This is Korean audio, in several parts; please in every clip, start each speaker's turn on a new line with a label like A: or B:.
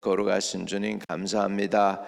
A: 거룩하신 주님 감사합니다.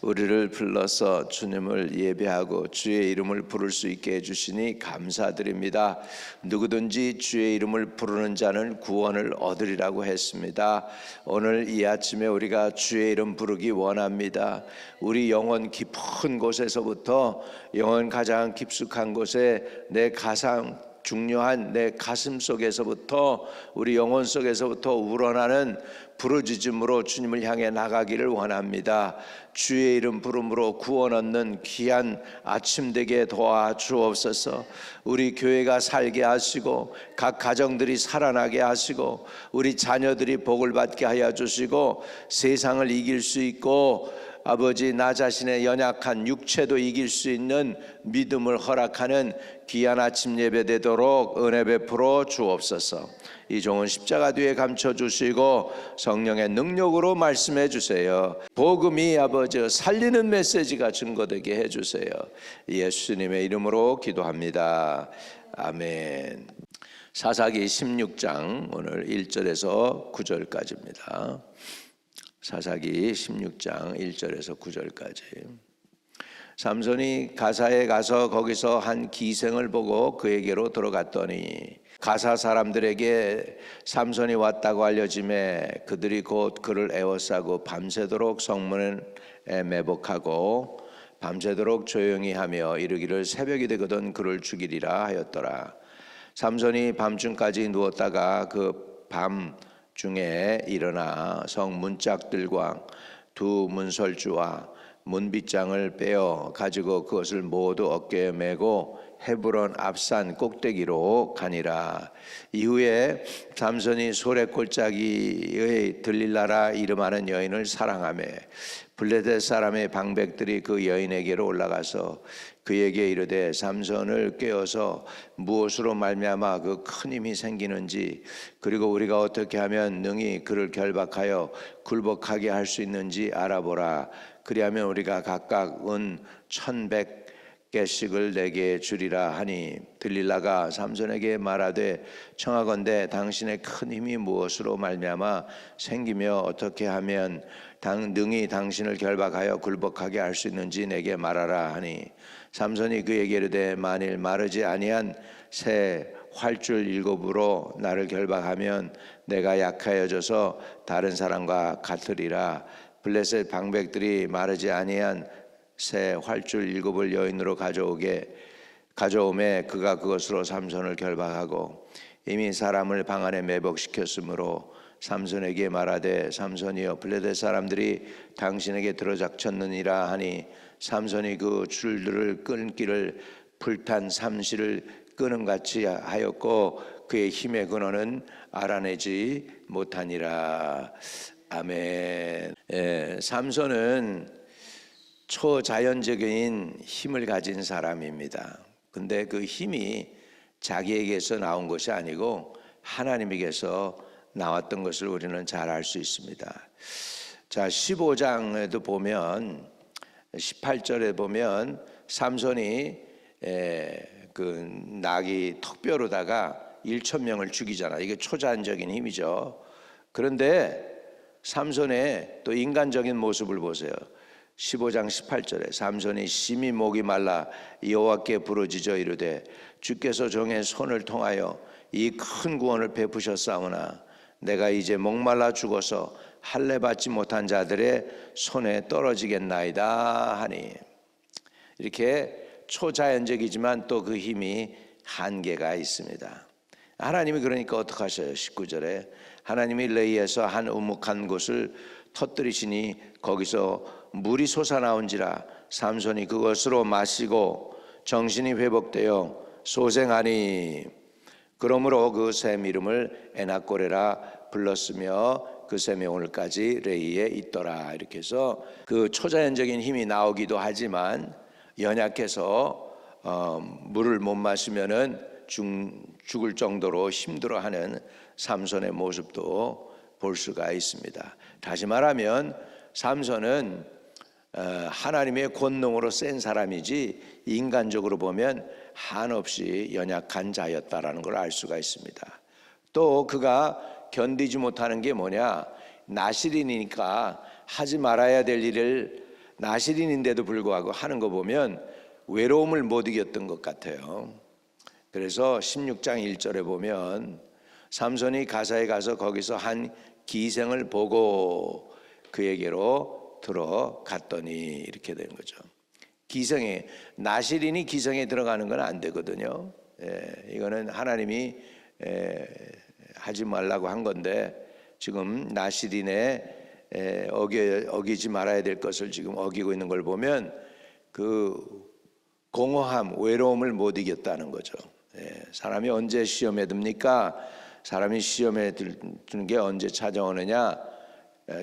A: 우리를 불러서 주님을 예배하고 주의 이름을 부를 수 있게 해주시니 감사드립니다. 누구든지 주의 이름을 부르는 자는 구원을 얻으리라고 했습니다. 오늘 이 아침에 우리가 주의 이름 부르기 원합니다. 우리 영혼 깊은 곳에서부터 영혼 가장 깊숙한 곳에 내 가장 중요한 내 가슴 속에서부터 우리 영혼 속에서부터 우러나는 부르짖음으로 주님을 향해 나가기를 원합니다. 주의 이름 부름으로 구원 얻는 귀한 아침 되게 도와주옵소서. 우리 교회가 살게 하시고 각 가정들이 살아나게 하시고 우리 자녀들이 복을 받게 하여 주시고 세상을 이길 수 있고 아버지 나 자신의 연약한 육체도 이길 수 있는 믿음을 허락하는 귀한 아침 예배 되도록 은혜 베풀어 주옵소서. 이 종은 십자가 뒤에 감춰주시고 성령의 능력으로 말씀해 주세요. 복음이 아버지 살리는 메시지가 증거되게 해주세요. 예수님의 이름으로 기도합니다. 아멘. 사사기 16장 오늘 1절에서 9절까지입니다. 사사기 16장 1절에서 9절까지. 삼손이 가사에 가서 거기서 한 기생을 보고 그에게로 들어갔더니 가사 사람들에게 삼손이 왔다고 알려짐에 그들이 곧 그를 에워싸고 밤새도록 성문에 매복하고 밤새도록 조용히 하며 이르기를 새벽이 되거든 그를 죽이리라 하였더라. 삼손이 밤중까지 누웠다가 그 밤 중에 일어나 성 문짝들과 두 문설주와 문빗장을 빼어 가지고 그것을 모두 어깨에 메고 헤브론 앞산 꼭대기로 가니라. 이후에 삼손이 소래골짜기의 들릴라라 이름하는 여인을 사랑하며 블레셋 사람의 방백들이 그 여인에게로 올라가서 그에게 이르되 삼손을 깨어서 무엇으로 말미암아 그 큰 힘이 생기는지 그리고 우리가 어떻게 하면 능히 그를 결박하여 굴복하게 할 수 있는지 알아보라. 그리하면 우리가 각각 은 1,100개씩을 내게 주리라 하니 들릴라가 삼손에게 말하되 청하건대 당신의 큰 힘이 무엇으로 말미암아 생기며 어떻게 하면 능히 당신을 결박하여 굴복하게 할 수 있는지 내게 말하라 하니 삼손이 그에게 이르되 만일 마르지 아니한 새 활줄 7으로 나를 결박하면 내가 약하여져서 다른 사람과 같으리라. 블레셋 방백들이 마르지 아니한 새 활줄 7을 여인으로 가져오매 그가 그것으로 삼손을 결박하고 이미 사람을 방 안에 매복시켰으므로 삼손에게 말하되 삼손이여 블레셋 사람들이 당신에게 들어닥쳤느니라 하니 삼손이 그 줄들을 끊기를 불탄 삼시를 끊음같이 하였고 그의 힘의 근원은 알아내지 못하니라. 아멘. 삼손은 초자연적인 힘을 가진 사람입니다. 근데 그 힘이 자기에게서 나온 것이 아니고 하나님에게서 나왔던 것을 우리는 잘 알 수 있습니다. 자, 15장에도 보면 18절에 보면 삼손이 그 나귀 턱뼈로다가 1,000명을 죽이잖아. 이게 초자연적인 힘이죠. 그런데 삼손의 또 인간적인 모습을 보세요. 15장 18절에 삼손이 심히 목이 말라 여호와께 부르짖어 이르되 주께서 종의 손을 통하여 이 큰 구원을 베푸셨사오나 내가 이제 목말라 죽어서 할례 받지 못한 자들의 손에 떨어지겠나이다 하니 이렇게 초자연적이지만 또 그 힘이 한계가 있습니다. 하나님이 그러니까 어떻게 하셔요? 19절에 하나님이 레이에서 한 우묵한 곳을 터뜨리시니 거기서 물이 솟아나온지라 삼손이 그것으로 마시고 정신이 회복되어 소생하니 그러므로 그 샘 이름을 에낙고레라 불렀으며 그 샘이 오늘까지 레이에 있더라. 이렇게 해서 그 초자연적인 힘이 나오기도 하지만 연약해서 물을 못 마시면은 죽을 정도로 힘들어하는 삼손의 모습도 볼 수가 있습니다. 다시 말하면 삼손은 하나님의 권능으로 센 사람이지 인간적으로 보면 한없이 연약한 자였다라는 걸 알 수가 있습니다. 또 그가 견디지 못하는 게 뭐냐? 나실인이니까 하지 말아야 될 일을 나실인인데도 불구하고 하는 거 보면 외로움을 못 이겼던 것 같아요. 그래서 16장 1절에 보면 삼손이 가사에 가서 거기서 한 기생을 보고 그에게로 들어갔더니 이렇게 되는 거죠. 기생에, 나실인이 기생에 들어가는 건 안 되거든요. 이거는 하나님이 하지 말라고 한 건데 지금 나실인의 어기지 말아야 될 것을 지금 어기고 있는 걸 보면 그 공허함, 외로움을 못 이겼다는 거죠. 사람이 언제 시험에 듭니까? 사람이 시험에 드는 게 언제 찾아오느냐?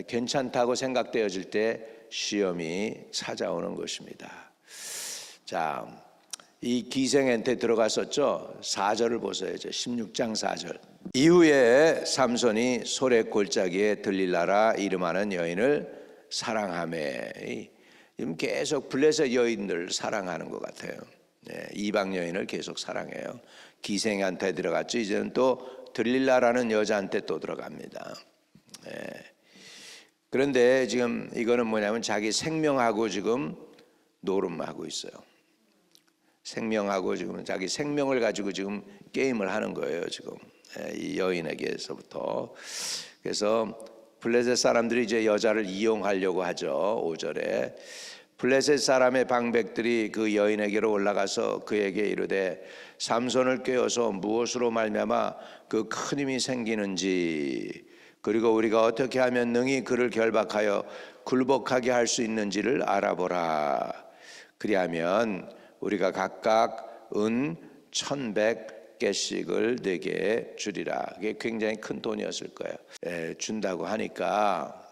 A: 괜찮다고 생각되어질 때 시험이 찾아오는 것입니다. 자, 이 기생한테 들어갔었죠. 4절을 보셔야죠. 16장 4절. 이후에 삼손이 소래 골짜기에 들릴라라 이름하는 여인을 사랑하매. 지금 계속 블레셋 여인들 사랑하는 것 같아요. 이방 여인을 계속 사랑해요. 기생한테 들어갔죠. 이제는 또 들릴라라는 여자한테 또 들어갑니다. 그런데 지금 이거는 뭐냐면 자기 생명하고 지금 노름하고 있어요. 생명하고 지금 자기 생명을 가지고 지금 게임을 하는 거예요. 지금 이 여인에게서부터. 그래서 블레셋 사람들이 이제 여자를 이용하려고 하죠. 5절에 블레셋 사람의 방백들이 그 여인에게로 올라가서 그에게 이르되 삼손을 꾀어서 무엇으로 말미암아 그 큰 힘이 생기는지 그리고 우리가 어떻게 하면 능히 그를 결박하여 굴복하게 할 수 있는지를 알아보라. 그리하면 우리가 각각 은 1,100개씩을 내게 주리라. 그게 굉장히 큰 돈이었을 거예요. 준다고 하니까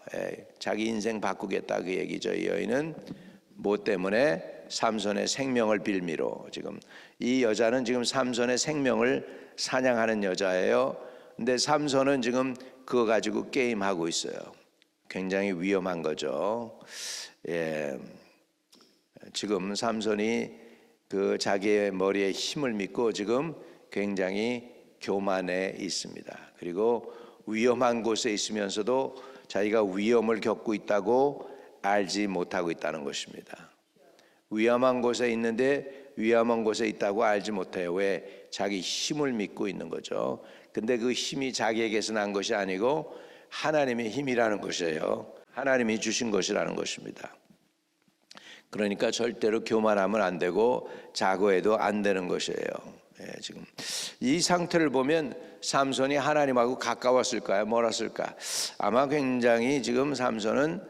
A: 자기 인생 바꾸겠다 그 얘기죠. 이 여인은 뭐 때문에? 삼손의 생명을 빌미로. 지금 이 여자는 지금 삼손의 생명을 사냥하는 여자예요. 근데 삼손은 지금 그거 가지고 게임하고 있어요. 굉장히 위험한 거죠. 지금 삼손이 그 자기의 머리에 힘을 믿고 지금 굉장히 교만해 있습니다. 그리고 위험한 곳에 있으면서도 자기가 위험을 겪고 있다고 알지 못하고 있다는 것입니다. 위험한 곳에 있는데 위험한 곳에 있다고 알지 못해요. 왜? 자기 힘을 믿고 있는 거죠. 근데 그 힘이 자기에게서 난 것이 아니고 하나님의 힘이라는 것이에요. 하나님이 주신 것이라는 것입니다. 그러니까 절대로 교만하면 안 되고 자고해도 안 되는 것이에요. 지금 이 상태를 보면 삼손이 하나님하고 가까웠을까요? 멀었을까? 아마 굉장히 지금 삼손은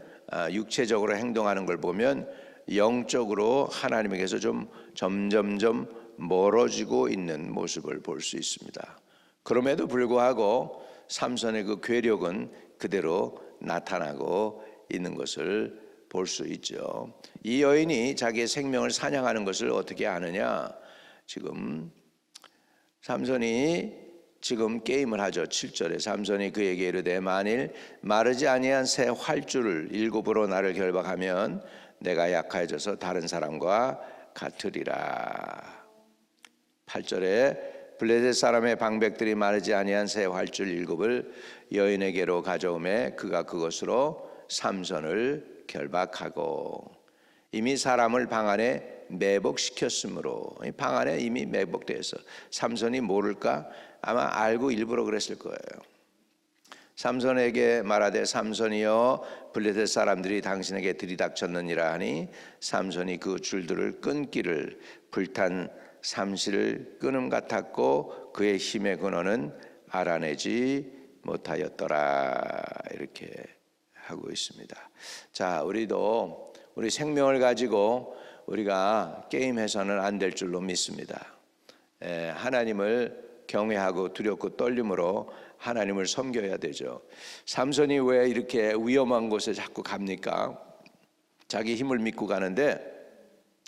A: 육체적으로 행동하는 걸 보면 영적으로 하나님에게서 좀 점점점 멀어지고 있는 모습을 볼 수 있습니다. 그럼에도 불구하고 삼손의 그 괴력은 그대로 나타나고 있는 것을 볼 수 있죠. 이 여인이 자기의 생명을 사냥하는 것을 어떻게 아느냐? 지금 삼손이 지금 게임을 하죠. 7절에 삼손이 그에게 이르되 만일 마르지 아니한 새 활주를 7으로 나를 결박하면 내가 약해져서 다른 사람과 같으리라. 8절에 블레셋 사람의 방백들이 마르지 아니한 새 활줄 7을 여인에게로 가져오매 그가 그것으로 삼손을 결박하고 이미 사람을 방 안에 매복시켰으므로 방 안에 이미 매복되어서 삼손이 모를까? 아마 알고 일부러 그랬을 거예요. 삼손에게 말하되 삼손이여 블레셋 사람들이 당신에게 들이닥쳤느니라 하니 삼손이 그 줄들을 끊기를 불탄 삼실을 끊음 같았고 그의 힘의 근원은 알아내지 못하였더라. 이렇게 하고 있습니다. 자, 우리도 우리 생명을 가지고 우리가 게임해서는 안 될 줄로 믿습니다. 하나님을 경외하고 두렵고 떨림으로 하나님을 섬겨야 되죠. 삼손이 왜 이렇게 위험한 곳에 자꾸 갑니까? 자기 힘을 믿고 가는데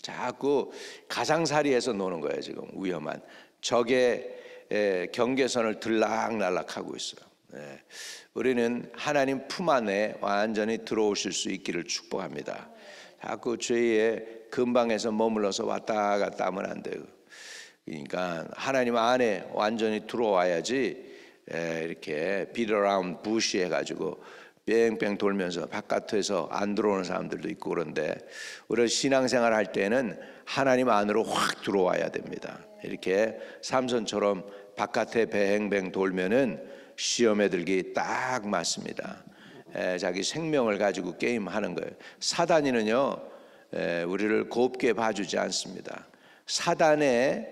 A: 자꾸 가상살이에서 노는 거예요. 지금 위험한 적의 경계선을 들락날락하고 있어요. 우리는 하나님 품 안에 완전히 들어오실 수 있기를 축복합니다. 자꾸 죄의 근방에서 머물러서 왔다 갔다 하면 안 돼요. 그러니까 하나님 안에 완전히 들어와야지. 이렇게 beat around bush 해가지고 뺑뺑 돌면서 바깥에서 안 들어오는 사람들도 있고 그런데 우리가 신앙생활 할 때는 하나님 안으로 확 들어와야 됩니다. 이렇게 삼손처럼 바깥에 뱅뱅 돌면은 시험에 들기 딱 맞습니다. 자기 생명을 가지고 게임하는 거예요. 사단이는요 우리를 곱게 봐주지 않습니다. 사단의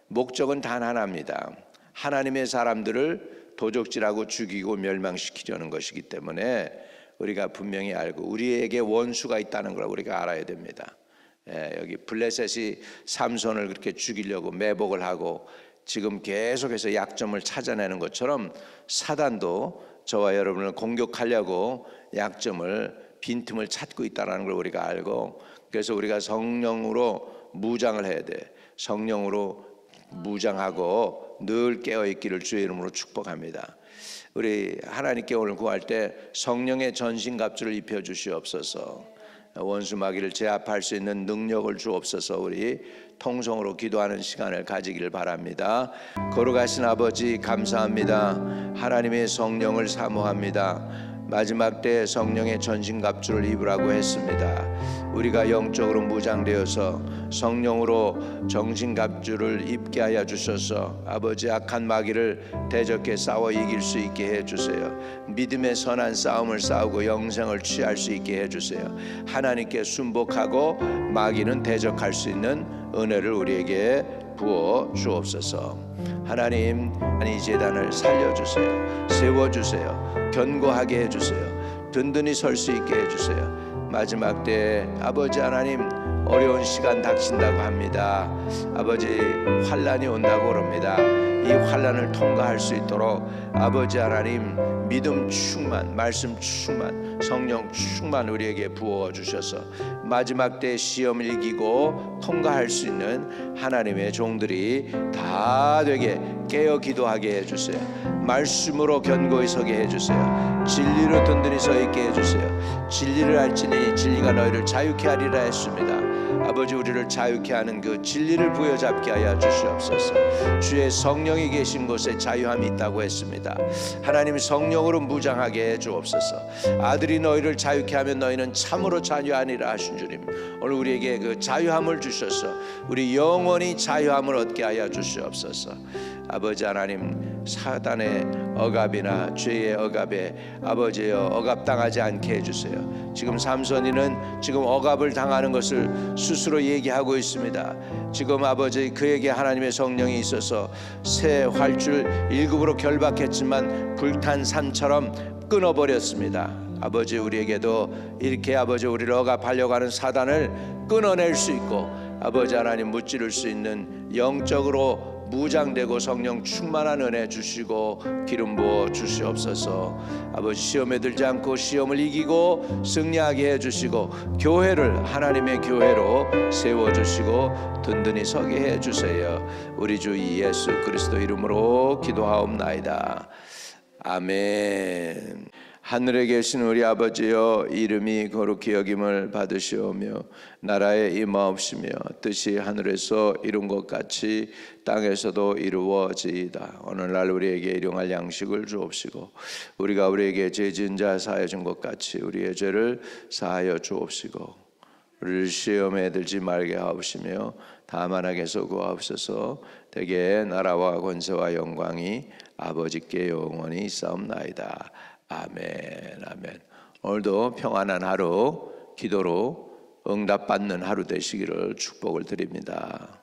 A: 목적은 단 하나입니다. 하나님의 사람들을 도적질하고 죽이고 멸망시키려는 것이기 때문에 우리가 분명히 알고 우리에게 원수가 있다는 걸 우리가 알아야 됩니다. 여기 블레셋이 삼손을 그렇게 죽이려고 매복을 하고 지금 계속해서 약점을 찾아내는 것처럼 사단도 저와 여러분을 공격하려고 약점을 빈틈을 찾고 있다는 걸 우리가 알고 그래서 우리가 성령으로 무장을 해야 돼. 성령으로 무장하고 늘 깨어있기를 주의 이름으로 축복합니다. 우리 하나님께 오늘 구할 때 성령의 전신갑주를 입혀주시옵소서. 원수 마귀를 제압할 수 있는 능력을 주옵소서. 우리 통성으로 기도하는 시간을 가지기를 바랍니다. 거룩하신 아버지 감사합니다. 하나님의 성령을 사모합니다. 마지막 때 성령의 전신갑주를 입으라고 했습니다. 우리가 영적으로 무장되어서 성령으로 정신갑주를 입게 하여 주셔서 아버지 악한 마귀를 대적해 싸워 이길 수 있게 해주세요. 믿음의 선한 싸움을 싸우고 영생을 취할 수 있게 해주세요. 하나님께 순복하고 마귀는 대적할 수 있는 은혜를 우리에게 부어 주옵소서. 하나님 이 제단을 살려주세요. 세워주세요. 견고하게 해주세요. 든든히 설 수 있게 해주세요. 마지막 때 아버지 하나님 어려운 시간 닥친다고 합니다. 아버지 환난이 온다고 그럽니다. 이 환난을 통과할 수 있도록 아버지 하나님 믿음 충만, 말씀 충만, 성령 충만 우리에게 부어 주셔서 마지막 때 시험을 이기고 통과할 수 있는 하나님의 종들이 다 되게 깨어 기도하게 해주세요. 말씀으로 견고히 서게 해주세요. 진리로 든든히 서 있게 해주세요. 진리를 알지니 진리가 너희를 자유케 하리라 했습니다. 아버지 우리를 자유케 하는 그 진리를 부여잡게 하여 주시옵소서. 주의 성령이 계신 곳에 자유함이 있다고 했습니다. 하나님 성령으로 무장하게 해 주옵소서. 아들이 너희를 자유케 하면 너희는 참으로 자유하니라 하신 주님, 오늘 우리에게 그 자유함을 주셔서 우리 영원히 자유함을 얻게 하여 주시옵소서. 아버지 하나님 사단의 억압이나 죄의 억압에 아버지여 억압당하지 않게 해주세요. 지금 삼손이는 지금 억압을 당하는 것을 스스로 얘기하고 있습니다. 지금 아버지 그에게 하나님의 성령이 있어서 새 활줄 1급으로 결박했지만 불탄 산처럼 끊어버렸습니다. 아버지 우리에게도 이렇게 아버지 우리를 억압하려고 하는 사단을 끊어낼 수 있고 아버지 하나님 무찌를 수 있는 영적으로 무장되고 성령 충만한 은혜 주시고 기름 부어 주시옵소서. 아버지 시험에 들지 않고 시험을 이기고 승리하게 해주시고 교회를 하나님의 교회로 세워주시고 든든히 서게 해주세요. 우리 주 예수 그리스도 이름으로 기도하옵나이다. 아멘. 하늘에 계신 우리 아버지여, 이름이 거룩히 여김을 받으시오며 나라에 임하옵시며 뜻이 하늘에서 이룬 것 같이 땅에서도 이루어지이다. 오늘날 우리에게 일용할 양식을 주옵시고 우리가 우리에게 죄 지은 자 사하여 준 것 같이 우리의 죄를 사하여 주옵시고 우리를 시험에 들지 말게 하옵시며 다만 악에서 구하옵소서. 대개 나라와 권세와 영광이 아버지께 영원히 있사옵나이다. 아멘. 아멘. 오늘도 평안한 하루, 기도로 응답받는 하루 되시기를 축복을 드립니다.